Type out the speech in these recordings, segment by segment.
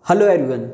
Hello everyone.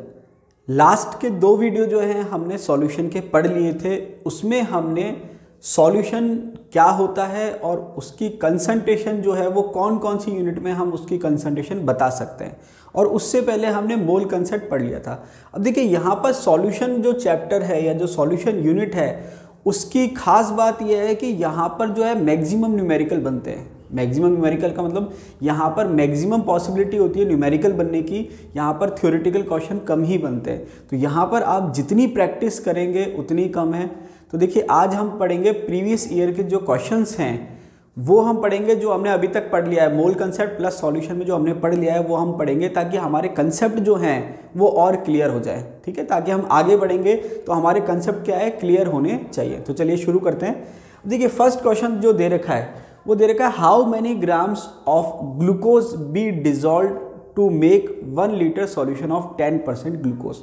Last के दो video जो हैं हमने सॉल्यूशन के पढ़ लिए थे। उसमें हमने सॉल्यूशन क्या होता है और उसकी कंसंट्रेशन जो है वो कौन कौन सी यूनिट में हम उसकी कंसंट्रेशन बता सकते हैं, और उससे पहले हमने मोल कंसेप्ट पढ़ लिया था। अब देखिए यहाँ पर सॉल्यूशन जो चैप्टर है या जो सॉल्यूशन यूनिट है उसकी खास बात यह है कि यहाँ पर जो है मैक्सिमम न्यूमेरिकल बनते हैं। मैक्सिमम न्यूमेरिकल का मतलब यहाँ पर मैक्सिमम पॉसिबिलिटी होती है न्यूमेरिकल बनने की, यहाँ पर थ्योरेटिकल क्वेश्चन कम ही बनते हैं। तो यहाँ पर आप जितनी प्रैक्टिस करेंगे उतनी कम है। तो देखिए आज हम पढ़ेंगे प्रीवियस ईयर के जो क्वेश्चंस हैं वो हम पढ़ेंगे, जो हमने अभी तक पढ़ लिया है मोल कंसेप्ट प्लस सॉल्यूशन में जो हमने पढ़ लिया है वो हम पढ़ेंगे, ताकि हमारे कंसेप्ट जो हैं वो और क्लियर हो जाए। ठीक है, ताकि हम आगे बढ़ेंगे तो हमारे कंसेप्ट क्या है, क्लियर होने चाहिए। तो चलिए शुरू करते हैं। देखिए फर्स्ट क्वेश्चन जो दे रखा है वो दे रखा है, how many grams of glucose be dissolve to make 1 litre solution of 10% glucose.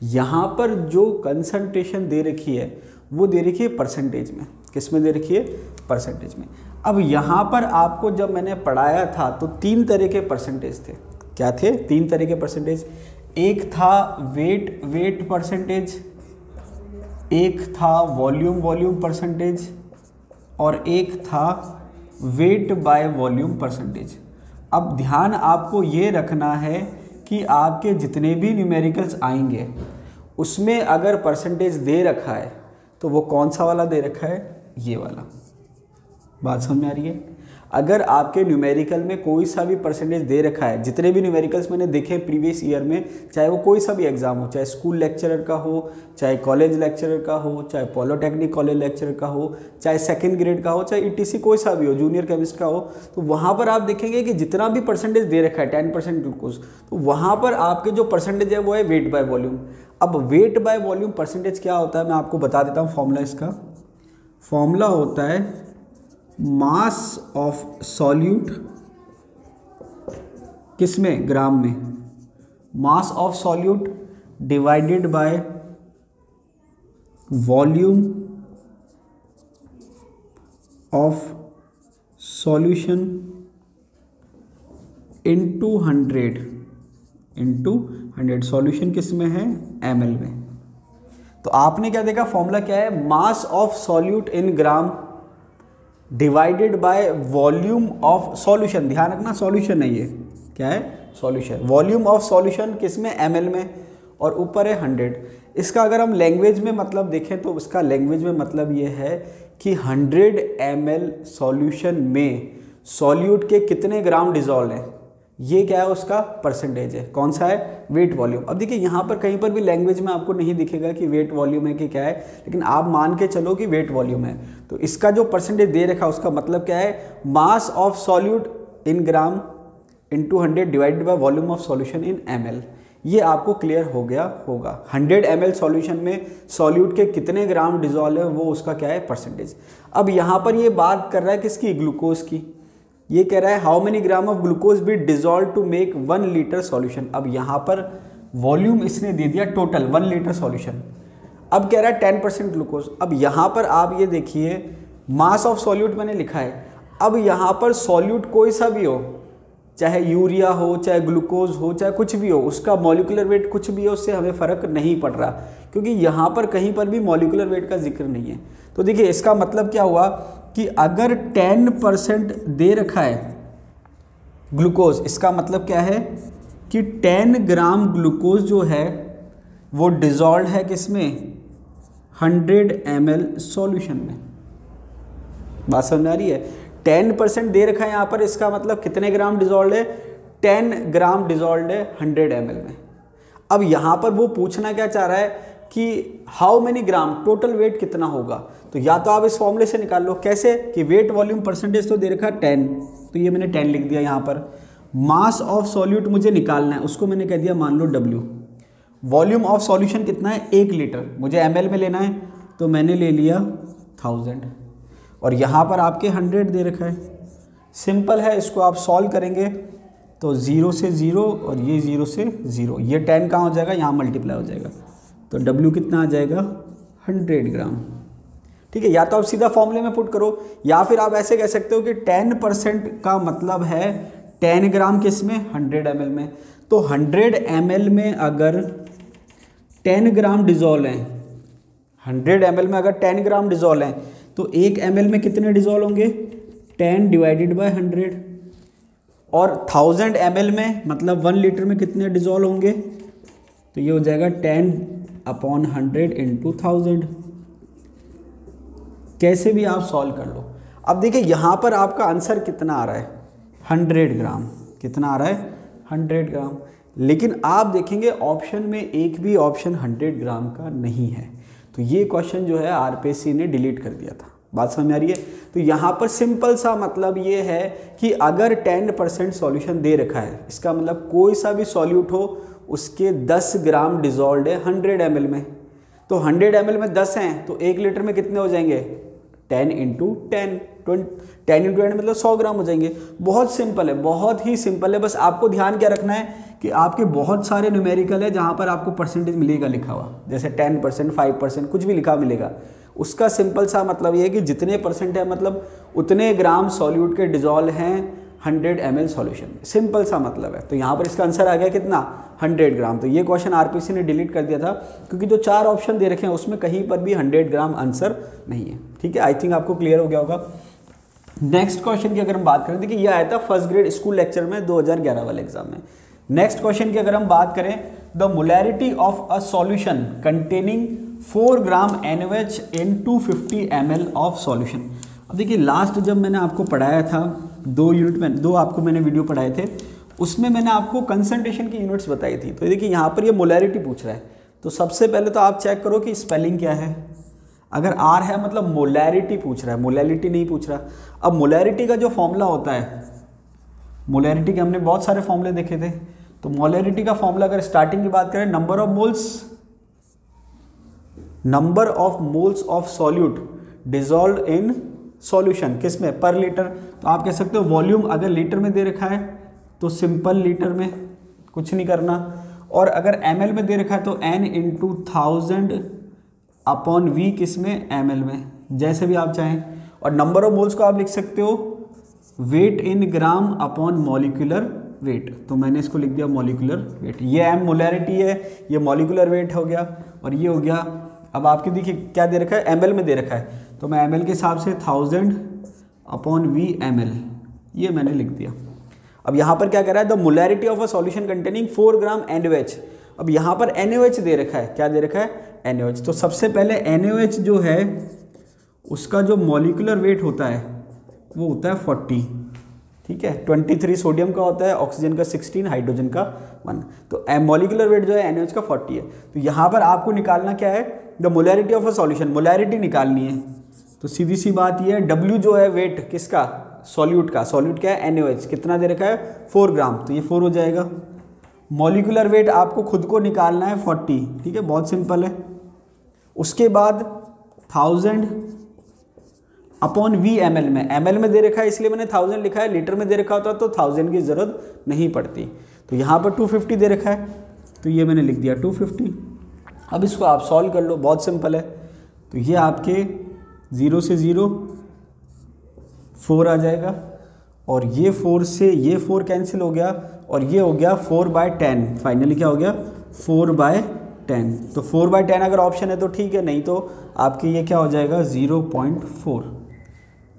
यहाँ पर जो कंसंट्रेशन दे रखी है वो दे रखी है परसेंटेज में। किस में दे रखी है? परसेंटेज में। अब यहाँ पर आपको जब मैंने पढ़ाया था तो 3 तरह के परसेंटेज थे। क्या थे? 3 तरह के परसेंटेज। एक था वेट परसेंटेज, एक था वॉल्यूम परसेंटेज, और एक था वेट बाय वॉल्यूम परसेंटेज। अब ध्यान आपको ये रखना है कि आपके जितने भी न्यूमेरिकल्स आएंगे उसमें अगर परसेंटेज दे रखा है तो वो कौन सा वाला दे रखा है? ये वाला। बात समझ में आ रही है? अगर आपके न्यूमेरिकल में कोई सा भी परसेंटेज दे रखा है, जितने भी न्यूमेरिकल्स मैंने देखे प्रीवियस ईयर में, चाहे वो कोई सा भी एग्जाम हो, चाहे स्कूल लेक्चरर का हो, चाहे कॉलेज लेक्चरर का हो, चाहे पॉलिटेक्निक कॉलेज लेक्चरर का हो, चाहे सेकंड ग्रेड का हो, चाहे ईटीसी कोई सा भी हो, जूनियर केमिस्ट का हो, तो वहाँ पर आप देखेंगे कि जितना भी परसेंटेज दे रखा है 10% ग्लूकोज, तो वहाँ पर आपके जो परसेंटेज है वो है वेट बाय वॉल्यूम। अब वेट बाय वॉल्यूम परसेंटेज क्या होता है मैं आपको बता देता हूँ। फॉर्मूला, इसका फॉर्मूला होता है मास ऑफ सॉल्यूट, किसमें? ग्राम में। Mass of solute divided by volume of solution into 100। Solution किस में है? ml में। तो आपने क्या देखा? फॉर्मूला क्या है? Mass of solute in gram divided by volume of solution. ध्यान रखना सॉल्यूशन है ये। क्या है? सॉल्यूशन। वॉल्यूम ऑफ सॉल्यूशन किस में? ml में, और ऊपर है 100। इसका अगर हम लैंग्वेज में मतलब देखें तो इसका लैंग्वेज में मतलब ये है कि 100 ml सॉल्यूशन में सॉल्यूट के कितने ग्राम डिजॉल्व हैं, ये क्या है? उसका परसेंटेज है। कौन सा है? Weight volume. अब देखिए यहाँ पर कहीं पर भी लैंग्वेज में आपको नहीं दिखेगा कि वेट वॉल्यूम है कि क्या है, लेकिन आप मान के चलो कि वेट वॉल्यूम है। तो इसका जो परसेंटेज दे रखा है उसका मतलब क्या है? Mass of solute in gram into 100 divided by volume of solution in ml। ये आपको क्लियर हो गया होगा। 100 ml सॉल्यूशन में सॉल्यूट के कितने ग्राम डिजॉल्व है वो उसका क्या है? परसेंटेज। अब यहाँ पर ये बात कर रहा है किसकी? ग्लूकोज की। ये कह रहा है how many gram of glucose be dissolve to make 1 litre solution. अब यहाँ पर वॉल्यूम इसने दे दिया टोटल 1 लीटर सॉल्यूशन। अब कह रहा है 10% ग्लूकोज। अब यहाँ पर आप ये देखिए मास ऑफ सॉल्यूट मैंने लिखा है। अब यहाँ पर सॉल्यूट कोई सा भी हो, चाहे यूरिया हो, चाहे ग्लूकोज हो, चाहे कुछ भी हो, उसका मॉलिक्यूलर वेट कुछ भी हो, उससे हमें फ़र्क नहीं पड़ रहा, क्योंकि यहाँ पर कहीं पर भी मॉलिक्यूलर वेट का जिक्र नहीं है। तो देखिए इसका मतलब क्या हुआ कि अगर 10% दे रखा है ग्लूकोज, इसका मतलब क्या है कि 10 ग्राम ग्लूकोज जो है वो डिजॉल्व है किसमें? 100 ml सॉल्यूशन में। बात समझ आ रही है? 10% दे रखा है यहाँ पर, इसका मतलब कितने ग्राम डिजॉल्व है? 10 ग्राम डिजॉल्व है 100 ml में। अब यहाँ पर वो पूछना क्या चाह रहा है कि how many gram, total weight कितना होगा। तो या तो आप इस फॉर्मूले से निकाल लो। कैसे? कि वेट वॉल्यूम परसेंटेज तो दे रखा है 10, तो ये मैंने 10 लिख दिया यहाँ पर। मास ऑफ सॉल्यूट मुझे निकालना है, उसको मैंने कह दिया मान लो W। वॉल्यूम ऑफ सॉल्यूशन कितना है? 1 लीटर। मुझे ml में लेना है तो मैंने ले लिया 1000, और यहाँ पर आपके 100 दे रखा है। सिंपल है, इसको आप सॉल्व करेंगे तो 0 से 0 और ये 0 से 0, ये 10 कहाँ हो जाएगा? यहाँ मल्टीप्लाई हो जाएगा। तो W कितना आ जाएगा? 100 ग्राम। ठीक है, या तो आप सीधा फॉर्मूले में पुट करो, या फिर आप ऐसे कह सकते हो कि 10% का मतलब है 10 ग्राम किस में? 100 ml में। तो 100 ml में अगर 10 ग्राम डिजोल हैं, 100 ml में अगर 10 ग्राम डिजोल हैं तो 1 ml में कितने डिजोल होंगे? 10 डिवाइडेड बाय 100। और 1000 ml में मतलब 1 लीटर में कितने डिजोल होंगे? तो ये हो जाएगा 10/100 इंटू 1000। कैसे भी आप सॉल्व कर लो। अब देखिए यहाँ पर आपका आंसर कितना आ रहा है? 100 ग्राम। कितना आ रहा है? 100 ग्राम। लेकिन आप देखेंगे ऑप्शन में एक भी ऑप्शन 100 ग्राम का नहीं है, तो ये क्वेश्चन जो है आरपीएससी ने डिलीट कर दिया था। बात समझ में आ रही है? तो यहाँ पर सिंपल सा मतलब ये है कि अगर 10% सॉल्यूशन दे रखा है, इसका मतलब कोई सा भी सॉल्यूट हो उसके 10 ग्राम डिजोल्व है 100 ml में। तो 100 ml में 10 हैं तो 1 लीटर में कितने हो जाएंगे? 10 इंटू 10, 10 इंटू 10 मतलब 100 ग्राम हो जाएंगे। बहुत सिंपल है, बहुत ही सिंपल है। बस आपको ध्यान क्या रखना है कि आपके बहुत सारे न्यूमेरिकल है जहाँ पर आपको परसेंटेज मिलेगा लिखा हुआ, जैसे 10%, 5%, कुछ भी लिखा मिलेगा। उसका सिंपल सा मतलब ये है कि जितने परसेंट है मतलब उतने ग्राम सॉल्यूट के डिजोल्व हैं 100 ml सॉल्यूशन में। सिंपल सा मतलब है। तो यहाँ पर इसका आंसर आ गया कितना? 100 ग्राम। तो ये क्वेश्चन आरपीएससी ने डिलीट कर दिया था क्योंकि जो 4 ऑप्शन दे रखे हैं उसमें कहीं पर भी 100 ग्राम आंसर नहीं है। ठीक है, आई थिंक आपको क्लियर हो गया होगा। नेक्स्ट क्वेश्चन की अगर हम बात करें, देखिए ये आया था फर्स्ट ग्रेड स्कूल लेक्चर में 2011 वाले एग्जाम में। नेक्स्ट क्वेश्चन की अगर हम बात करें, the molarity of a solution containing 4 gram NaOH in 250 ml of solution. अब देखिए लास्ट जब मैंने आपको पढ़ाया था 2 यूनिट में, 2 आपको मैंने वीडियो पढ़ाए थे, उसमें मैंने आपको कंसंट्रेशन की यूनिट्स बताई थी। तो देखिए यहाँ पर ये मोलैरिटी पूछ रहा है, तो सबसे पहले तो आप चेक करो कि स्पेलिंग क्या है। अगर R है मतलब मोलैरिटी पूछ रहा है, मोलैरिटी नहीं पूछ रहा। अब मोलैरिटी का जो फॉर्मूला होता है, मोलैरिटी के हमने बहुत सारे फॉर्मूले देखे थे, तो मोलैरिटी का फॉर्मूला अगर स्टार्टिंग की बात करें, number of moles of solute dissolve in solution, किसमें? पर लीटर। तो आप कह सकते हो वॉल्यूम अगर लीटर में दे रखा है तो सिंपल लीटर में, कुछ नहीं करना। और अगर ml में दे रखा है तो n इंटू 1000 अपॉन v किसमें? ml में, जैसे भी आप चाहें। और नंबर ऑफ मोल्स को आप लिख सकते हो wait in gram upon molecular wait, तो मैंने इसको लिख दिया मॉलिक्यूलर वेट। ये m मोलैरिटी है, ये मॉलिक्यूलर वेट हो गया, और ये हो गया। अब आपके देखिए क्या दे रखा है? ml में दे रखा है, तो मैं ml के हिसाब से 1000 अपॉन v ml, ये मैंने लिख दिया। अब यहाँ पर क्या कर रहा है? The molarity of a solution containing 4 gram NaOH। अब यहाँ पर NaOH दे रखा है, क्या दे रखा है? NaOH। तो सबसे पहले NaOH जो है उसका जो मॉलिक्यूलर वेट होता है वो होता है 40, ठीक है। 23 सोडियम का होता है, ऑक्सीजन का 16, हाइड्रोजन का 1। तो मॉलिक्यूलर वेट जो है NaOH का 40 है। तो यहाँ पर आपको निकालना क्या है? The molarity of a solution, molarity निकालनी है। तो सीधी सी बात ये है, W जो है वेट किसका? सॉल्यूट का। सॉल्यूट क्या है? NaOH। कितना दे रखा है? 4 ग्राम, तो ये 4 हो जाएगा। मॉलिक्यूलर वेट आपको खुद को निकालना है 40, ठीक है, बहुत सिंपल है। उसके बाद 1000 अपॉन v ml में, ml में दे रखा है इसलिए मैंने 1000 लिखा है, लीटर में दे रखा होता तो 1000 की ज़रूरत नहीं पड़ती। तो यहाँ पर 250 दे रखा है, तो ये मैंने लिख दिया 250। अब इसको आप सॉल्व कर लो, बहुत सिंपल है। तो ये आपके 0 से 0 4 आ जाएगा, और ये 4 से ये 4 कैंसिल हो गया, और ये हो गया 4/10। फाइनली क्या हो गया? 4/10। तो 4/10 अगर ऑप्शन है तो ठीक है, नहीं तो आपके ये क्या हो जाएगा? 0.4।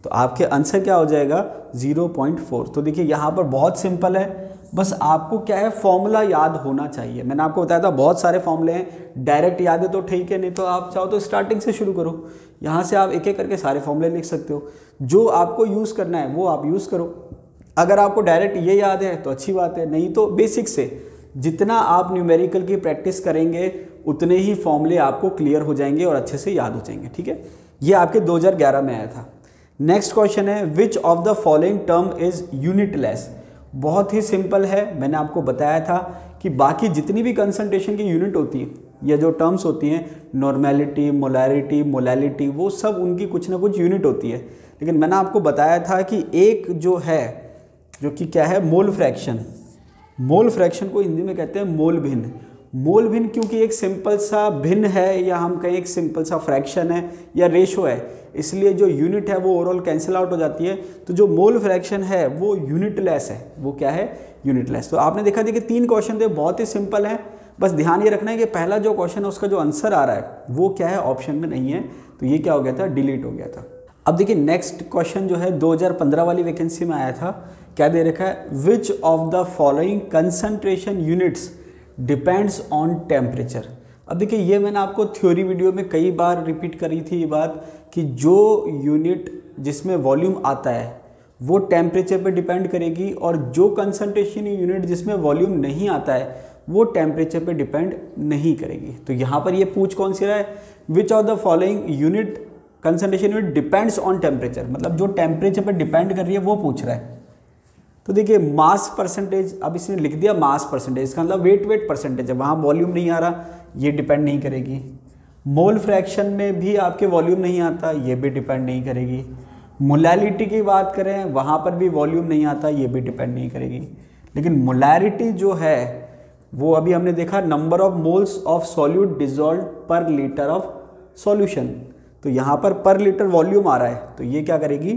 तो आपके आंसर क्या हो जाएगा? 0.4। तो देखिए यहाँ पर बहुत सिंपल है, बस आपको क्या है? फॉर्मूला याद होना चाहिए। मैंने आपको बताया था बहुत सारे फॉर्मूले हैं, डायरेक्ट याद है तो ठीक है, नहीं तो आप चाहो तो स्टार्टिंग से शुरू करो, यहाँ से आप एक एक करके सारे फॉर्मूले लिख सकते हो। जो आपको यूज़ करना है वो आप यूज़ करो। अगर आपको डायरेक्ट ये याद है तो अच्छी बात है, नहीं तो बेसिक से जितना आप न्यूमेरिकल की प्रैक्टिस करेंगे उतने ही फॉर्मूले आपको क्लियर हो जाएंगे और अच्छे से याद हो जाएंगे, ठीक है। ये आपके 2011 में आया था। नेक्स्ट क्वेश्चन है, which of the following term is unitless. बहुत ही सिंपल है, मैंने आपको बताया था कि बाकी जितनी भी कंसंट्रेशन की यूनिट होती है या जो टर्म्स होती हैं, नॉर्मेलिटी, मोलैरिटी, मोलैलिटी, वो सब उनकी कुछ ना कुछ यूनिट होती है। लेकिन मैंने आपको बताया था कि एक जो है, जो कि क्या है? Mole fraction. मोल फ्रैक्शन को हिंदी में कहते हैं मोल भिन्न। मोल भिन्न क्योंकि एक सिंपल सा भिन्न है, या हम कहें एक सिंपल सा फ्रैक्शन है या रेशो है, इसलिए जो यूनिट है वो ओवरऑल कैंसिल आउट हो जाती है। तो जो मोल फ्रैक्शन है वो यूनिटलेस है। वो क्या है? यूनिटलेस। तो आपने देखा कि 3 क्वेश्चन थे, बहुत ही सिंपल है। बस ध्यान ये रखना है कि पहला जो क्वेश्चन है उसका जो आंसर आ रहा है वो क्या है? ऑप्शन में नहीं है। तो ये क्या हो गया था? डिलीट हो गया था। अब देखिए नेक्स्ट क्वेश्चन जो है 2015 वाली वैकेंसी में आया था। क्या दे रखा है? Which of the following concentration units depends on temperature. अब देखिए ये मैंने आपको थ्योरी वीडियो में कई बार रिपीट करी थी ये बात कि जो यूनिट जिसमें वॉल्यूम आता है वो टेम्परेचर पे डिपेंड करेगी, और जो कंसंट्रेशन यूनिट जिसमें वॉल्यूम नहीं आता है वो टेम्परेचर पे डिपेंड नहीं करेगी। तो यहाँ पर ये पूछ कौन सी रहा है? Which of the following unit concentration unit depends on temperature, मतलब जो टेम्परेचर पे डिपेंड कर रही है वो पूछ रहा है। तो देखिए मास परसेंटेज, अब इसने लिख दिया मास परसेंटेज, इसका मतलब वेट परसेंटेज है, वहाँ वॉल्यूम नहीं आ रहा, ये डिपेंड नहीं करेगी। मोल फ्रैक्शन में भी आपके वॉल्यूम नहीं आता, ये भी डिपेंड नहीं करेगी। मोलैलिटी की बात करें वहाँ पर भी वॉल्यूम नहीं आता, ये भी डिपेंड नहीं करेगी। लेकिन मोलैरिटी जो है वो अभी हमने देखा number of moles of solute dissolve पर लीटर ऑफ सॉल्यूशन, तो यहाँ पर लीटर वॉल्यूम आ रहा है, तो ये क्या करेगी?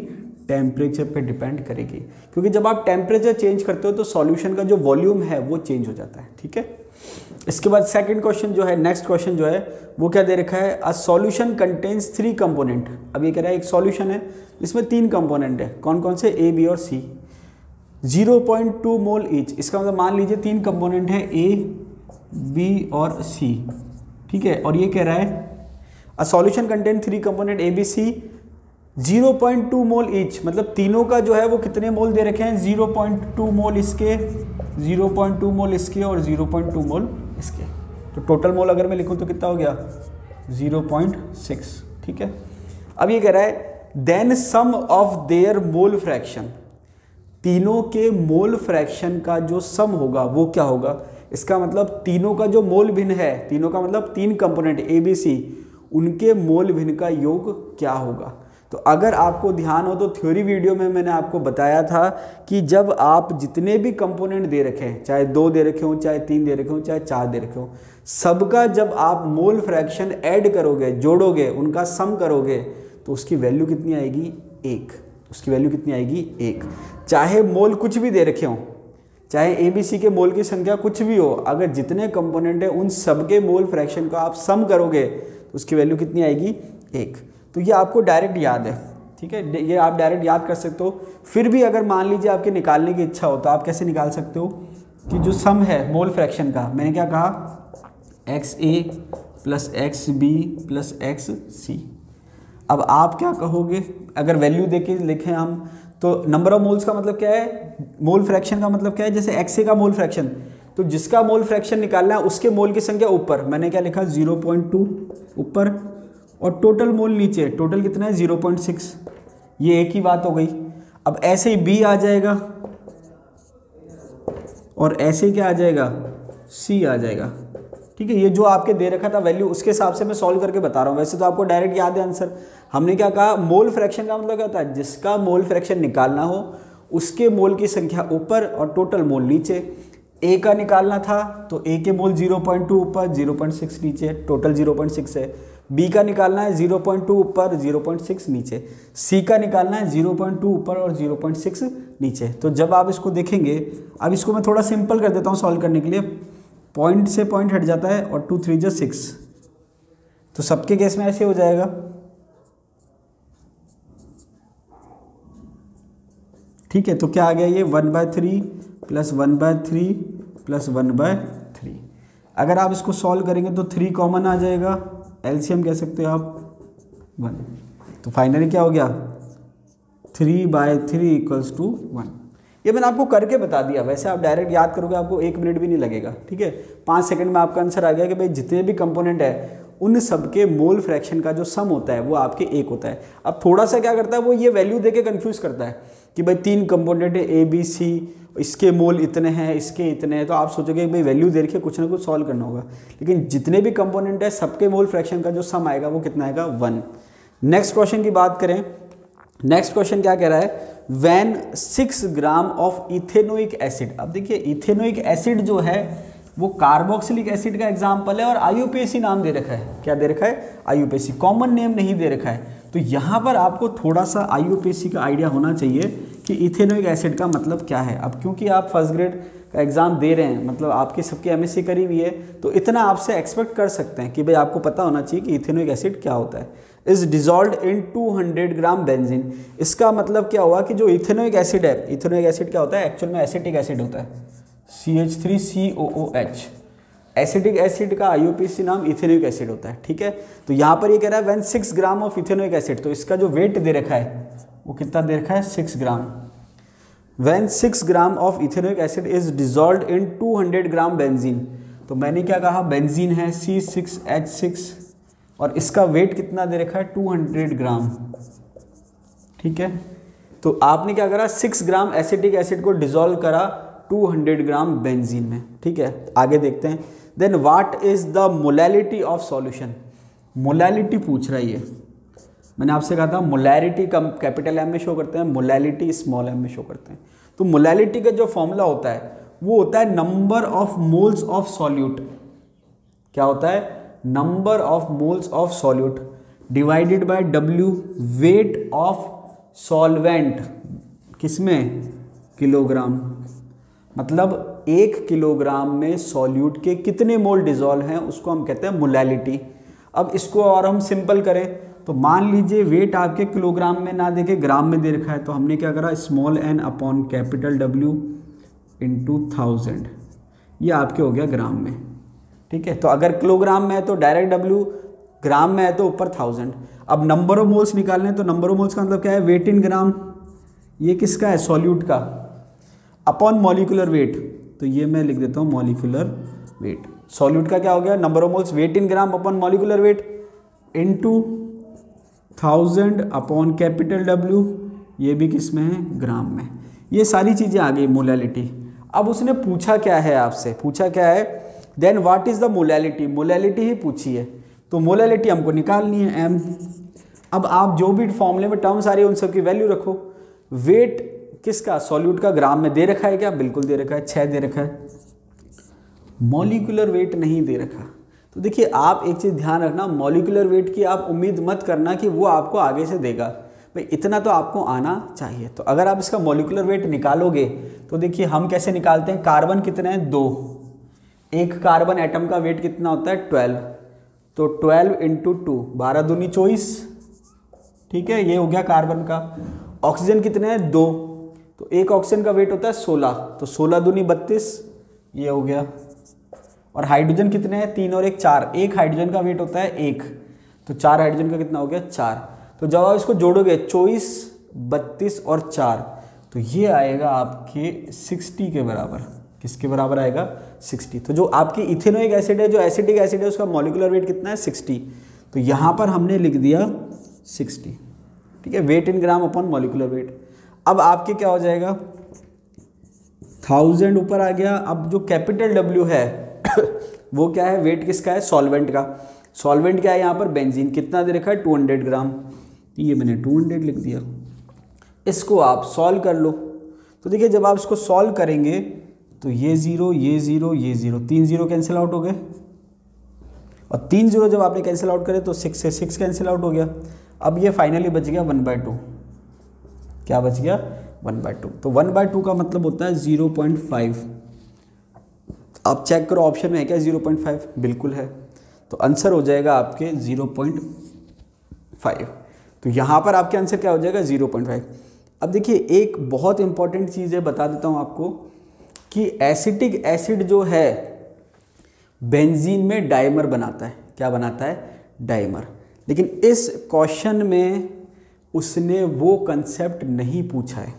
टेम्परेचर पे डिपेंड करेगी, क्योंकि जब आप टेम्परेचर चेंज करते हो तो सॉल्यूशन का जो वॉल्यूम है वो चेंज हो जाता है। ठीक है, इसके बाद सेकंड क्वेश्चन जो है, नेक्स्ट क्वेश्चन जो है वो क्या दे रखा है? A solution contains 3 component. अब ये कह रहा है एक सॉल्यूशन है इसमें 3 कंपोनेंट है, कौन कौन से? ए, बी और सी। 0.2 मोल ईच, इसका मतलब मान लीजिए 3 कंपोनेंट है ए, बी और सी। ठीक है, और ये कह रहा है a solution contain 3 component A, B, C 0.2 mole each, मतलब तीनों का जो है वो कितने मोल दे रखे हैं? 0.2 मोल इसके, 0.2 मोल इसके और 0.2 मोल इसके। तो टोटल मोल अगर मैं लिखूं तो कितना हो गया? 0.6। ठीक है, अब ये कह रहा है then sum of their mole fraction, तीनों के मोल फ्रैक्शन का जो सम होगा वो क्या होगा? इसका मतलब तीनों का जो मोल भिन्न है, तीनों का मतलब 3 कंपोनेंट ए, बी, सी, उनके मोल भिन्न का योग क्या होगा? तो अगर आपको ध्यान हो तो थ्योरी वीडियो में मैंने आपको बताया था कि जब आप जितने भी कंपोनेंट दे रखे हैं, चाहे 2 दे रखे हों, चाहे 3 दे रखे हों, चाहे 4 दे रखे हों, सबका जब आप मोल फ्रैक्शन ऐड करोगे, जोड़ोगे, उनका सम करोगे, तो उसकी वैल्यू कितनी आएगी? 1। उसकी वैल्यू कितनी आएगी? 1। चाहे मोल कुछ भी दे रखे हों, चाहे ए, बी, सी के मोल की संख्या कुछ भी हो, अगर जितने कंपोनेंट है उन सबके मोल फ्रैक्शन का आप सम करोगे तो उसकी वैल्यू कितनी आएगी? 1। तो ये आपको डायरेक्ट याद है। ठीक है, ये आप डायरेक्ट याद कर सकते हो। फिर भी अगर मान लीजिए आपके निकालने की इच्छा हो तो आप कैसे निकाल सकते हो कि जो सम है मोल फ्रैक्शन का, मैंने क्या कहा? XA plus XB plus XC। अब आप क्या कहोगे अगर वैल्यू देके लिखें हम, तो नंबर ऑफ मोल्स का मतलब क्या है? मोल फ्रैक्शन का मतलब क्या है? जैसे XA का मोल फ्रैक्शन, तो जिसका मोल फ्रैक्शन निकालना है उसके मोल की संख्या ऊपर, मैंने क्या लिखा? 0.2 ऊपर, और टोटल मोल नीचे। टोटल कितना है? 0.6। ये एक ही बात हो गई। अब ऐसे ही B आ जाएगा और ऐसे ही क्या आ जाएगा? C आ जाएगा। ठीक है, ये जो आपके दे रखा था वैल्यू उसके हिसाब से मैं सॉल्व करके बता रहा हूँ। वैसे तो आपको डायरेक्ट याद है आंसर। हमने क्या कहा? मोल फ्रैक्शन का मतलब क्या होता है? जिसका मोल फ्रैक्शन निकालना हो उसके मोल की संख्या ऊपर और टोटल मोल नीचे। ए का निकालना था तो ए के मोल 0.2 ऊपर, 0.6 नीचे, टोटल 0.6 है। बी का निकालना है 0.2 ऊपर, 0.6 नीचे। सी का निकालना है 0.2 ऊपर और 0.6 नीचे। तो जब आप इसको देखेंगे, अब इसको मैं थोड़ा सिंपल कर देता हूँ सॉल्व करने के लिए। पॉइंट से पॉइंट हट जाता है और 2 3 6, तो सबके केस में ऐसे हो जाएगा। ठीक है, तो क्या आ गया ये? 1/3 प्लस 1/3 प्लस 1/3। अगर आप इसको सॉल्व करेंगे तो 3 कॉमन आ जाएगा, एलसीएम कह सकते हो आप 1। तो फाइनली क्या हो गया? 3/3 इक्वल्स टू 1। ये मैंने आपको करके बता दिया। वैसे आप डायरेक्ट याद करोगे आपको 1 मिनट भी नहीं लगेगा। ठीक है, 5 सेकंड में आपका आंसर आ गया कि भाई जितने भी कंपोनेंट है उन सबके मोल फ्रैक्शन का जो सम होता है वो आपके 1 होता है। अब थोड़ा सा क्या करता है वो, ये वैल्यू देके कंफ्यूज करता है कि भाई 3 कंपोनेंट है ए, बी, सी, इसके मोल इतने हैं, इसके इतने हैं, तो आप सोचोगे भाई वैल्यू दे रखी है, कुछ ना कुछ सॉल्व करना होगा। लेकिन जितने भी कंपोनेंट है सबके मोल फ्रैक्शन का जो सम आएगा वो कितना आएगा? 1। नेक्स्ट क्वेश्चन की बात करें, नेक्स्ट क्वेश्चन क्या कह रहा है? When 6 gram of ethanoic acid. अब देखिए इथेनोइक एसिड जो है वो कार्बोक्सिलिक एसिड का एग्जाम्पल है और IUPAC नाम दे रखा है। क्या दे रखा है? IUPAC, कॉमन नेम नहीं दे रखा है। तो यहाँ पर आपको थोड़ा सा IUPAC का आइडिया होना चाहिए कि इथेनोइक एसिड का मतलब क्या है। अब क्योंकि आप फर्स्ट ग्रेड का एग्ज़ाम दे रहे हैं, मतलब आपकी सबकी MSc करी हुई है, तो इतना आपसे एक्सपेक्ट कर सकते हैं कि भाई आपको पता होना चाहिए कि इथेनोइक एसिड क्या होता है। Is dissolved in 200 gram benzene. इसका मतलब क्या हुआ कि जो इथेनोइक एसिड है, इथेनोइक एसिड क्या होता है? एक्चुअल में एसिटिक एसिड होता है, CH3COOH। एसिटिक एसिड का IUPAC नाम इथेनोइक एसिड होता है, ठीक है। तो यहाँ पर ये कह रहा है when 6 gram of ethanoic acid, तो इसका जो वेट दे रखा है वो कितना दे रखा है? 6 gram. When 6 gram of ethanoic acid is dissolved in 200 gram benzene, तो मैंने क्या कहा? बेंजीन है C6H6 और इसका वेट कितना दे रखा है? 200 ग्राम, ठीक है। तो आपने क्या करा? 6 ग्राम एसिटिक एसिड को डिजॉल्व करा 200 ग्राम बेंजीन में, ठीक है। आगे देखते हैं। Then what is the molality of solution? Molality पूछ रहा है ये। मैंने आपसे कहा था मोलैरिटी कैपिटल M में शो करते हैं, मोलैलिटी स्मॉल m में शो करते हैं। तो मोलैलिटी का जो फॉर्मूला होता है वो होता है number of moles of solute. क्या होता है? Number of moles of solute divided by W, weight of solvent, किसमें? किलोग्राम। मतलब 1 किलोग्राम में सॉल्यूट के कितने मोल डिजॉल्व हैं उसको हम कहते हैं मोलैलिटी। अब इसको और हम सिंपल करें तो मान लीजिए वेट आपके किलोग्राम में ना देके ग्राम में दे रखा है, तो हमने क्या करा? Small n upon capital W into 1000, ये आपके हो गया ग्राम में, ठीक है। तो अगर किलोग्राम में है तो डायरेक्ट W, ग्राम में है तो ऊपर 1000। अब नंबर ऑफ मोल्स निकालने, तो नंबर ऑफ मोल्स का मतलब क्या है? वेट इन ग्राम। ये किसका है? सॉल्यूट का। अपॉन मॉलिक्यूलर वेट, तो ये मैं लिख देता हूँ मॉलिक्यूलर वेट। सॉल्यूट का क्या हो गया? Number of moles, weight in gram upon molecular weight into 1000 upon capital W, ये भी किस में है? ग्राम में। ये सारी चीज़ें आ गई मोलैलिटी। अब उसने पूछा क्या है आपसे? पूछा क्या है? Then what is the molality? Molality ही पूछी है, तो मोलैलिटी हमको निकालनी है M। अब आप जो भी फॉर्मूले में टर्म्स आ रही है उन सब की वैल्यू रखो। वेट किसका? सॉल्यूट का ग्राम में दे रखा है क्या? बिल्कुल दे रखा है, 6 दे रखा है। मॉलिक्यूलर वेट नहीं दे रखा। तो देखिए आप एक चीज़ ध्यान रखना, मॉलिक्यूलर वेट की आप उम्मीद मत करना कि वो आपको आगे से देगा, भाई इतना तो आपको आना चाहिए। तो अगर आप इसका मॉलिक्यूलर वेट निकालोगे तो देखिए हम कैसे निकालते हैं? कार्बन कितने हैं? 2। एक कार्बन एटम का वेट कितना होता है? 12। तो 12 इंटू 2, 12 दूनी 24, ठीक है, ये हो गया कार्बन का। ऑक्सीजन कितने हैं? 2। तो एक ऑक्सीजन का वेट होता है 16, तो 16 दूनी 32, ये हो गया। और हाइड्रोजन कितने हैं? 3 और 1 4। एक हाइड्रोजन का वेट होता है 1, तो 4 हाइड्रोजन का कितना हो गया? 4। तो जब आप इसको जोड़ोगे 24, 32 और 4, तो ये आएगा आपके 60 के बराबर। किसके बराबर आएगा? 60। तो जो आपकी इथेनोइक एसिड है, जो एसिटिक एसिड है, उसका मॉलिक्यूलर वेट कितना है? 60। तो यहाँ पर हमने लिख दिया 60, ठीक है। Wait in gram upon molecular wait. अब आपके क्या हो जाएगा? 1000 ऊपर आ गया। अब जो कैपिटल W है वो क्या है? वेट किसका है? सॉल्वेंट का। सॉल्वेंट क्या है यहाँ पर? बेंजीन। कितना दे रखा है? 200 ग्राम। ये मैंने 200 लिख दिया। इसको आप सॉल्व कर लो। तो देखिए जब आप इसको सॉल्व करेंगे तो ये 0, ये 0, ये 0, 3 0 कैंसिल आउट हो गए। और 3 0 जब आपने कैंसिल आउट करे तो 6 से 6 कैंसिल आउट हो गया। अब ये फाइनली बच गया 1/2। क्या बच गया? 1/2। तो 1/2 का मतलब होता है 0.5। आप चेक करो ऑप्शन में है क्या 0.5? बिल्कुल है। तो आंसर हो जाएगा आपके 0.5। तो यहाँ पर आपके आंसर क्या हो जाएगा? 0.5। अब देखिए एक बहुत इंपॉर्टेंट चीज़ है, बता देता हूँ आपको कि एसिटिक एसिड जो है बेंजीन में डाइमर बनाता है। क्या बनाता है? डाइमर। लेकिन इस क्वेश्चन में उसने वो कंसेप्ट नहीं पूछा है।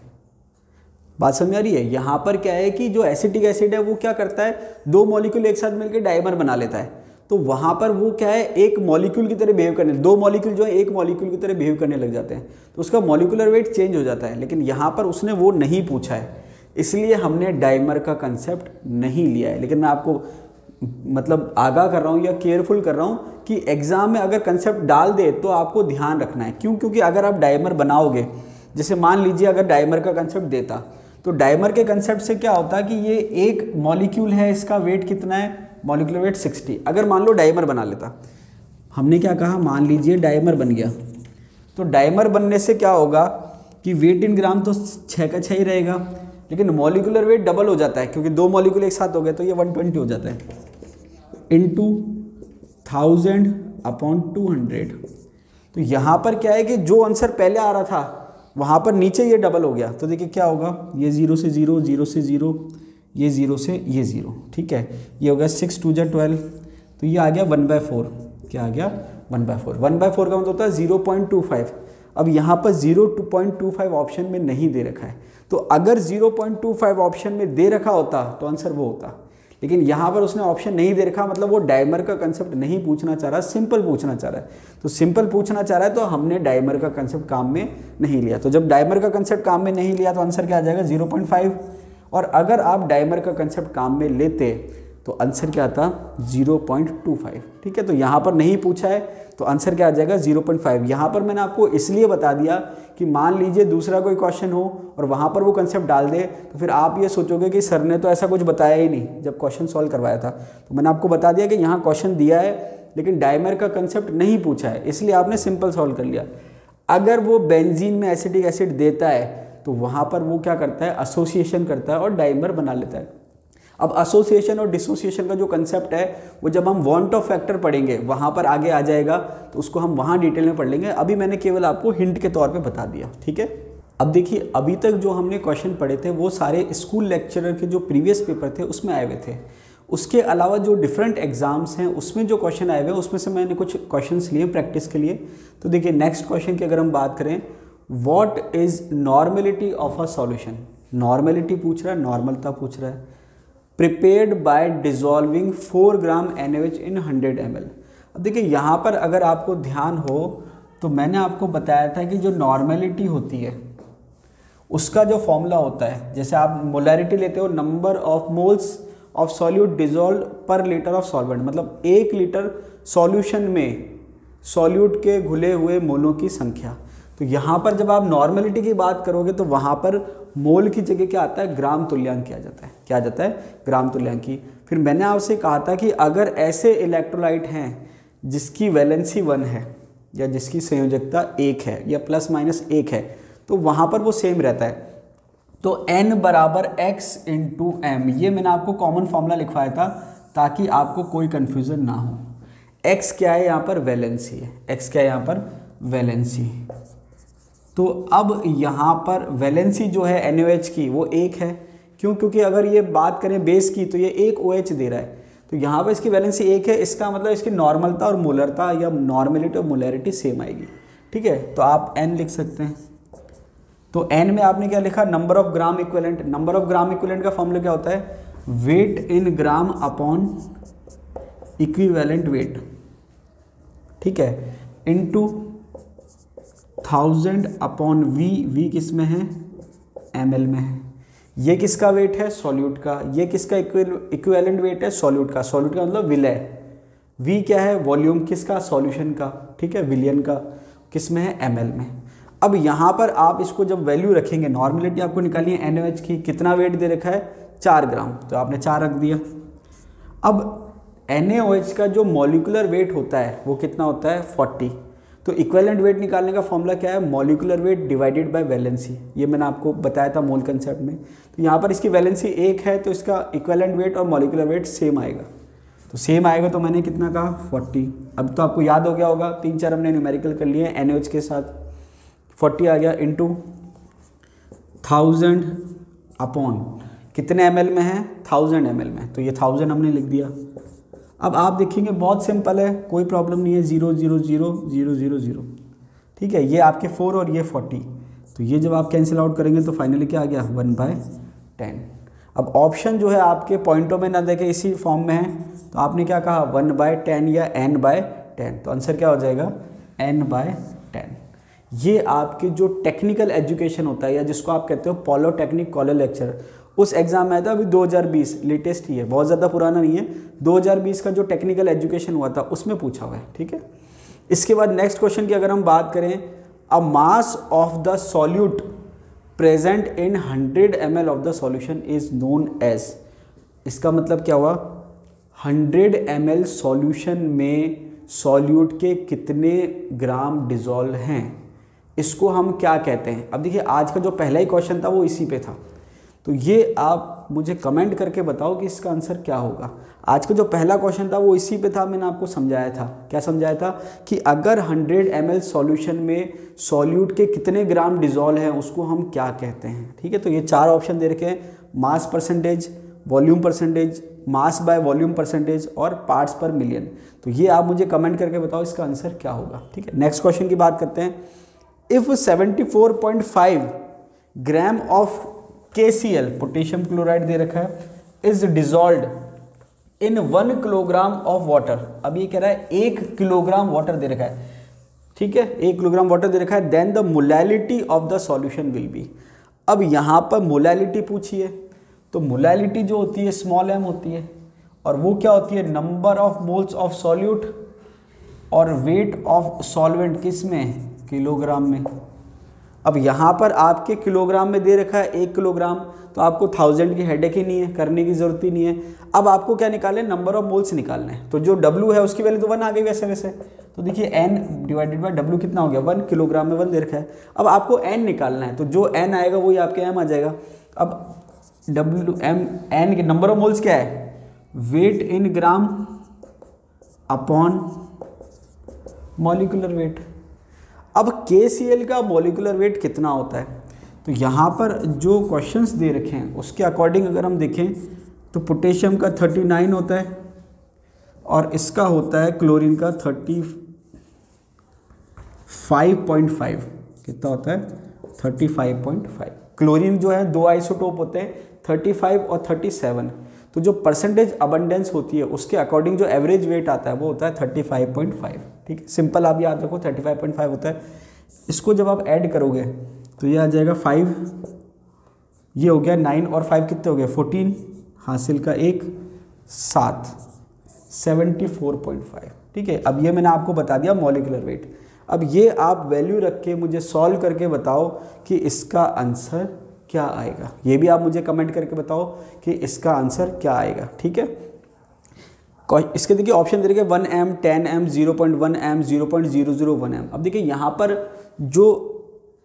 बात समझ आ रही है? यहाँ पर क्या है कि जो एसिटिक एसिड है वो क्या करता है? 2 मॉलिक्यूल एक साथ मिलकर डाइमर बना लेता है। तो वहाँ पर वो क्या है? एक मॉलिक्यूल की तरह बिहेव करने, 2 मॉलिक्यूल जो है एक मॉलिक्यूल की तरह बिहेव करने लग जाते हैं, तो उसका मॉलिक्यूलर वेट चेंज हो जाता है। लेकिन यहाँ पर उसने वो नहीं पूछा है, इसलिए हमने डाइमर का कंसेप्ट नहीं लिया है। लेकिन मैं आपको मतलब आगाह कर रहा हूँ या केयरफुल कर रहा हूँ कि एग्जाम में अगर कंसेप्ट डाल दे तो आपको ध्यान रखना है। क्यों? क्योंकि अगर आप डाइमर बनाओगे, जैसे मान लीजिए अगर डाइमर का कंसेप्ट देता तो डाइमर के कंसेप्ट से क्या होता है कि ये एक मॉलिक्यूल है, इसका वेट कितना है, मॉलिक्यूलर वेट 60। अगर मान लो डाइमर बना लेता, हमने क्या कहा, मान लीजिए डाइमर बन गया, तो डाइमर बनने से क्या होगा कि वेट इन ग्राम तो 6 का 6 ही रहेगा, लेकिन मॉलिक्यूलर वेट डबल हो जाता है क्योंकि 2 मॉलिक्यूल एक साथ हो गए, तो ये 120 हो जाता है इंटू 1000/200। तो यहाँ पर क्या है कि जो आंसर पहले आ रहा था वहाँ पर नीचे ये डबल हो गया, तो देखिए क्या होगा, ये 0 से 0, 0 से 0, ये 0 से ये 0, ठीक है, ये हो गया 6 2 12, तो ये आ गया 1/4। क्या आ गया, 1/4। 1/4 का मतलब होता है 0.25। अब यहाँ पर 0.25 ऑप्शन में नहीं दे रखा है, तो अगर 0.25 ऑप्शन में दे रखा होता तो आंसर वो होता, लेकिन यहाँ पर उसने ऑप्शन नहीं दे रखा, मतलब वो डाइमर का कंसेप्ट नहीं पूछना चाह रहा, सिंपल पूछना चाह रहा है। तो सिंपल पूछना चाह रहा है तो हमने डाइमर का कंसेप्ट काम में नहीं लिया। तो जब डाइमर का कंसेप्ट काम में नहीं लिया तो आंसर क्या आ जाएगा, 0.5। और अगर आप डाइमर का कंसेप्ट काम में लेते तो आंसर क्या आता, 0.25। ठीक है, तो यहाँ पर नहीं पूछा है तो आंसर क्या आ जाएगा, 0.5। यहाँ पर मैंने आपको इसलिए बता दिया कि मान लीजिए दूसरा कोई क्वेश्चन हो और वहाँ पर वो कंसेप्ट डाल दे, तो फिर आप ये सोचोगे कि सर ने तो ऐसा कुछ बताया ही नहीं जब क्वेश्चन सॉल्व करवाया था। तो मैंने आपको बता दिया कि यहाँ क्वेश्चन दिया है लेकिन डाइमर का कंसेप्ट नहीं पूछा है, इसलिए आपने सिंपल सॉल्व कर लिया। अगर वो बेंजीन में एसिटिक एसिड देता है तो वहाँ पर वो क्या करता है, एसोसिएशन करता है और डाइमर बना लेता है। अब एसोसिएशन और डिसोसिएशन का जो कंसेप्ट है वो जब हम वांट ऑफ फैक्टर पढ़ेंगे वहाँ पर आगे आ जाएगा, तो उसको हम वहाँ डिटेल में पढ़ लेंगे। अभी मैंने केवल आपको हिंट के तौर पे बता दिया, ठीक है। अब देखिए, अभी तक जो हमने क्वेश्चन पढ़े थे वो सारे स्कूल लेक्चरर के जो प्रीवियस पेपर थे उसमें आए हुए थे। उसके अलावा जो डिफरेंट एग्जाम्स हैं उसमें जो क्वेश्चन आए हुए हैं उसमें से मैंने कुछ क्वेश्चन लिए प्रैक्टिस के लिए। तो देखिए, नेक्स्ट क्वेश्चन की अगर हम बात करें, what is normality of a solution. Normality पूछ रहा है, नॉर्मलता पूछ रहा है। Prepared by dissolving 4 gram NaOH in 100 ml। अब देखिए, यहाँ पर अगर आपको ध्यान हो तो मैंने आपको बताया था कि जो नॉर्मेलिटी होती है उसका जो फॉर्मूला होता है, जैसे आप मोलैरिटी लेते हो, number of moles of solute dissolve पर लीटर ऑफ सॉल्वेंट, मतलब 1 लीटर सॉल्यूशन में सॉल्यूट के घुले हुए मोलों की संख्या। तो यहाँ पर जब आप नॉर्मेलिटी की बात करोगे तो वहाँ पर मोल की जगह क्या आता है, ग्राम तुल्यांक किया जाता है। क्या आ जाता है, ग्राम तुल्यांकी। फिर मैंने आपसे कहा था कि अगर ऐसे इलेक्ट्रोलाइट हैं जिसकी वैलेंसी 1 है या जिसकी संयोजकता 1 है या ±1 है, तो वहाँ पर वो सेम रहता है। तो N = X × M, ये मैंने आपको कॉमन फॉर्मूला लिखवाया था ताकि आपको कोई कन्फ्यूज़न ना हो। X क्या है यहाँ पर, वैलेंसी है। X क्या है यहाँ पर, वैलेंसी। तो अब यहाँ पर वैलेंसी जो है NaOH की वो 1 है। क्यों, क्योंकि अगर ये बात करें बेस की तो ये 1 OH दे रहा है, तो यहाँ पर इसकी वैलेंसी 1 है। इसका मतलब इसकी नॉर्मलता और मोलरता या नॉर्मेलिटी और मोलैरिटी सेम आएगी, ठीक है। तो आप N लिख सकते हैं। तो N में आपने क्या लिखा, number of gram equivalent. Number of gram equivalent का फॉर्मूला क्या होता है, wait in gram upon equivalent weight, ठीक है, इनटू 1000/V। V किस में है, ml में है। ये किसका वेट है, सॉल्यूट का। ये किसका इक्विवेलेंट वेट है, सॉल्यूट का। सॉल्यूट का मतलब विलय। V क्या है, वॉल्यूम किसका, सॉल्यूशन का, ठीक है, विलियन का। किस में है, ml में। अब यहाँ पर आप इसको जब वैल्यू रखेंगे, नॉर्मेलिटी आपको निकालनी है NaOH की, कितना वेट दे रखा है, 4 ग्राम, तो आपने 4 रख दिया। अब NaOH का जो मॉलिक्यूलर वेट होता है वो कितना होता है, 40। तो इक्विवेलेंट वेट निकालने का फॉर्मूला क्या है, molecular weight divided by valency. ये मैंने आपको बताया था मोल कंसेप्ट में। तो यहाँ पर इसकी वैलेंसी 1 है तो इसका इक्विवेलेंट वेट और मॉलिक्यूलर वेट सेम आएगा। तो सेम आएगा तो मैंने कितना कहा, 40। अब तो आपको याद हो गया होगा, 3-4 हमने न्यूमेरिकल कर लिए NaOH के साथ। 40 आ गया इंटू 1000 अपॉन कितने ml में है, 1000 ml में, तो ये 1000 हमने लिख दिया। अब आप देखेंगे बहुत सिंपल है, कोई प्रॉब्लम नहीं है, 0 0 0 0 0 0, ठीक है। ये आपके 4 और ये 40, तो ये जब आप कैंसिल आउट करेंगे तो फाइनली क्या आ गया, 1/10। अब ऑप्शन जो है आपके पॉइंटों में ना देखे इसी फॉर्म में है, तो आपने क्या कहा, 1/10 या n/10, तो आंसर क्या हो जाएगा, n/10। ये आपके जो टेक्निकल एजुकेशन होता है या जिसको आप कहते हो पॉलिटेक्निक कॉलेज लेक्चर, उस एग्जाम में आया था अभी 2020, लेटेस्ट ही है, बहुत ज़्यादा पुराना नहीं है। 2020 का जो टेक्निकल एजुकेशन हुआ था उसमें पूछा हुआ है, ठीक है। इसके बाद नेक्स्ट क्वेश्चन की अगर हम बात करें, a mass of the solute present in 100 ml of the solution is known as. इसका मतलब क्या हुआ, 100 ml सॉल्यूशन में सॉल्यूट के कितने ग्राम डिजोल्व हैं, इसको हम क्या कहते हैं। अब देखिए आज का जो पहला ही क्वेश्चन था वो इसी पे था, तो ये आप मुझे कमेंट करके बताओ कि इसका आंसर क्या होगा। आज का जो पहला क्वेश्चन था वो इसी पे था, मैंने आपको समझाया था, क्या समझाया था कि अगर 100 ml सॉल्यूशन में सॉल्यूट के कितने ग्राम डिजोल्व हैं उसको हम क्या कहते हैं। ठीक है, तो ये 4 ऑप्शन दे रखे हैं, mass percentage, volume percentage, mass by volume percentage और पार्ट्स पर मिलियन। तो ये आप मुझे कमेंट करके बताओ इसका आंसर क्या होगा। ठीक है, नेक्स्ट क्वेश्चन की बात करते हैं। If 74.5 gram of KCl potassium chloride दे रखा है is dissolved in 1 kilogram of water. अब ये कह रहा है 1 किलोग्राम वाटर दे रखा है, ठीक है, 1 किलोग्राम वाटर दे रखा है, then the molality of the solution will be. अब यहाँ पर मोलैलिटी पूछी है, तो मोलैलिटी जो होती है स्मॉल m होती है, और वो क्या होती है, number of moles of solute और वेट ऑफ सॉल्वेंट किस में, किलोग्राम में। अब यहाँ पर आपके किलोग्राम में दे रखा है 1 किलोग्राम, तो आपको 1000 की हेडेक ही नहीं है, करने की ज़रूरत ही नहीं है। अब आपको क्या निकालना है, नंबर ऑफ मोल्स निकालना है। तो जो W है उसकी वैल्यू तो 1 आ गई वैसे वैसे, तो देखिए N डिवाइडेड बाय W कितना हो गया, 1 किलोग्राम में 1 दे रखा है। अब आपको N निकालना है, तो जो N आएगा वही आपके M आ जाएगा। अब N के नंबर ऑफ मोल्स क्या है, wait in gram upon molecular wait. अब KCl का मॉलिक्यूलर वेट कितना होता है, तो यहाँ पर जो क्वेश्चंस दे रखे हैं उसके अकॉर्डिंग अगर हम देखें तो पोटेशियम का 39 होता है और इसका होता है क्लोरीन का 35.5। कितना होता है, 35.5। क्लोरीन जो है 2 आइसोटोप होते हैं, 35 और 37। तो जो परसेंटेज अबंडेंस होती है उसके अकॉर्डिंग जो एवरेज वेट आता है वो होता है 35.5। ठीक है, सिंपल आप याद रखो 35.5 होता है। इसको जब आप ऐड करोगे तो ये आ जाएगा 5, ये हो गया 9 और 5 कितने हो गए 14, हासिल का 1 7, 74.5। ठीक है, अब ये मैंने आपको बता दिया मॉलिक्यूलर वेट। अब ये आप वैल्यू रख के मुझे सॉल्व करके बताओ कि इसका आंसर क्या आएगा। ये भी आप मुझे कमेंट करके बताओ कि इसका आंसर क्या आएगा। ठीक है, इसके देखिए ऑप्शन दे रखे 1m, 10m, 0.1m, 0.001m। अब देखिए यहाँ पर जो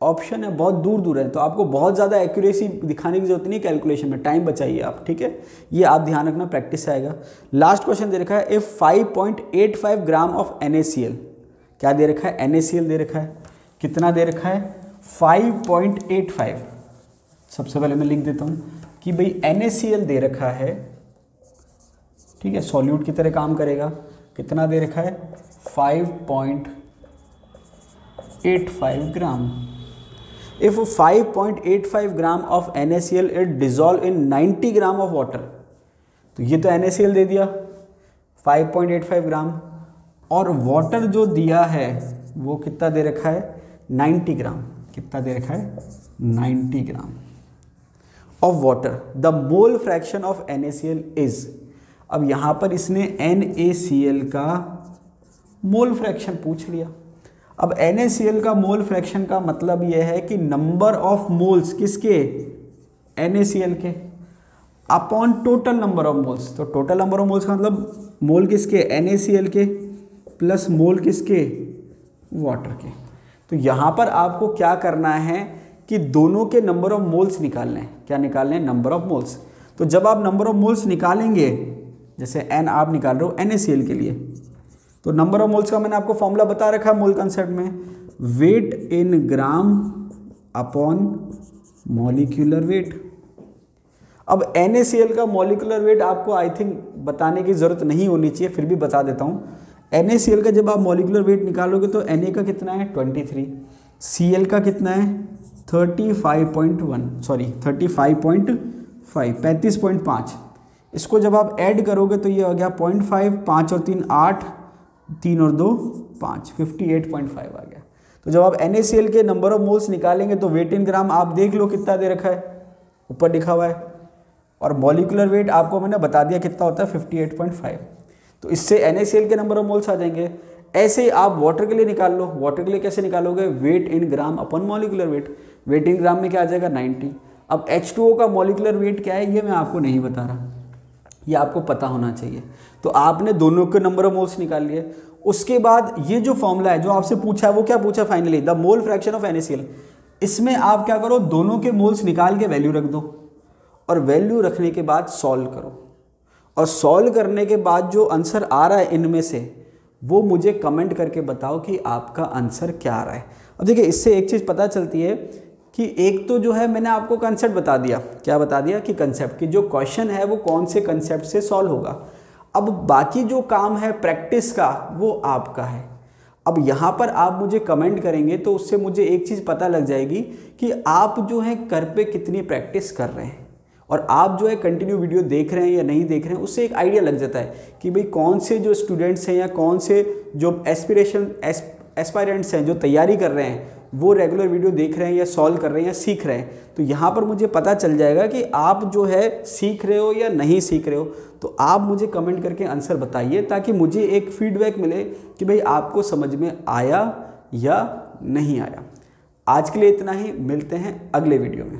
ऑप्शन है बहुत दूर दूर है, तो आपको बहुत ज़्यादा एक्यूरेसी दिखाने की जरूरत नहीं कैलकुलेशन में, टाइम बचाइए आप। ठीक है, ये आप ध्यान रखना, प्रैक्टिस से आएगा। लास्ट क्वेश्चन दे रखा है इफ 5.85 ग्राम ऑफ NaCl, क्या दे रखा है, NaCl दे रखा है, कितना दे रखा है 5.85। सबसे पहले मैं लिख देता हूँ कि भाई NaCl दे रखा है, ठीक है, सॉल्यूट की तरह काम करेगा, कितना दे रखा है 5.85 gram. If 5.85 gram of NaCl it dissolve in 90 gram of water, तो ये तो NaCl दे दिया 5.85 ग्राम, और वाटर जो दिया है वो कितना दे रखा है 90 ग्राम। कितना दे रखा है 90 gram of water. The mole fraction of NaCl is, अब यहाँ पर इसने NaCl का मोल फ्रैक्शन पूछ लिया। अब NaCl का मोल फ्रैक्शन का मतलब यह है कि नंबर ऑफ मोल्स किसके, NaCl के, upon total number of moles. तो टोटल नंबर ऑफ मोल्स का मतलब मोल किसके, NaCl के, प्लस मोल किसके, वाटर के। तो यहाँ पर आपको क्या करना है कि दोनों के नंबर ऑफ मोल्स निकालने हैं। क्या निकालने हैं, नंबर ऑफ मोल्स। तो जब आप नंबर ऑफ मोल्स निकालेंगे, जैसे n आप निकाल रहे हो NaCl के लिए, तो नंबर ऑफ मोल्स का मैंने आपको फॉर्मूला बता रखा है मोल कंसेप्ट में, wait in gram upon molecular wait. अब NaCl का मॉलिक्यूलर वेट आपको आई थिंक बताने की ज़रूरत नहीं होनी चाहिए, फिर भी बता देता हूँ। NaCl का जब आप मॉलिक्यूलर वेट निकालोगे तो Na का कितना है 23, Cl का कितना है 35.5। इसको जब आप ऐड करोगे तो ये हो गया 0.5, 5 और 3 8, 3 और 2 5, 58.5 आ गया। तो जब आप NaCl के नंबर ऑफ मोल्स निकालेंगे तो वेट इन ग्राम आप देख लो कितना दे रखा है, ऊपर लिखा हुआ है, और मॉलिक्यूलर वेट आपको मैंने बता दिया कितना होता है 58.5। तो इससे NaCl के नंबर ऑफ मोल्स आ जाएंगे। ऐसे ही आप वाटर के लिए निकाल लो। वाटर के लिए कैसे निकालोगे, wait in gram upon molecular weight. Wait in ग्राम में क्या आ जाएगा 90। अब H2O का मॉलिकुलर वेट क्या है ये मैं आपको नहीं बता रहा, ये आपको पता होना चाहिए। तो आपने दोनों के नंबर ऑफ मोल्स निकाल लिए। उसके बाद ये जो फॉर्मूला है जो आपसे पूछा है वो क्या पूछा finally, the mole fraction of NaCl। इसमें आप क्या करो, दोनों के मोल्स निकाल के वैल्यू रख दो और वैल्यू रखने के बाद सॉल्व करो, और सॉल्व करने के बाद जो आंसर आ रहा है इनमें से वो मुझे कमेंट करके बताओ कि आपका आंसर क्या आ रहा है। अब देखिए इससे एक चीज़ पता चलती है कि एक तो जो है मैंने आपको कंसेप्ट बता दिया, क्या बता दिया कि कंसेप्ट की जो क्वेश्चन है वो कौन से कंसेप्ट से सॉल्व होगा। अब बाकी जो काम है प्रैक्टिस का वो आपका है। अब यहाँ पर आप मुझे कमेंट करेंगे तो उससे मुझे एक चीज़ पता लग जाएगी कि आप जो है घर पे कितनी प्रैक्टिस कर रहे हैं, और आप जो है कंटिन्यू वीडियो देख रहे हैं या नहीं देख रहे हैं, उससे एक आइडिया लग जाता है कि भाई कौन से जो स्टूडेंट्स हैं या कौन से जो एस्पायरेंट्स हैं जो तैयारी कर रहे हैं वो रेगुलर वीडियो देख रहे हैं या सॉल्व कर रहे हैं या सीख रहे हैं। तो यहाँ पर मुझे पता चल जाएगा कि आप जो है सीख रहे हो या नहीं सीख रहे हो। तो आप मुझे कमेंट करके आंसर बताइए ताकि मुझे एक फीडबैक मिले कि भाई आपको समझ में आया या नहीं आया। आज के लिए इतना ही, मिलते हैं अगले वीडियो में।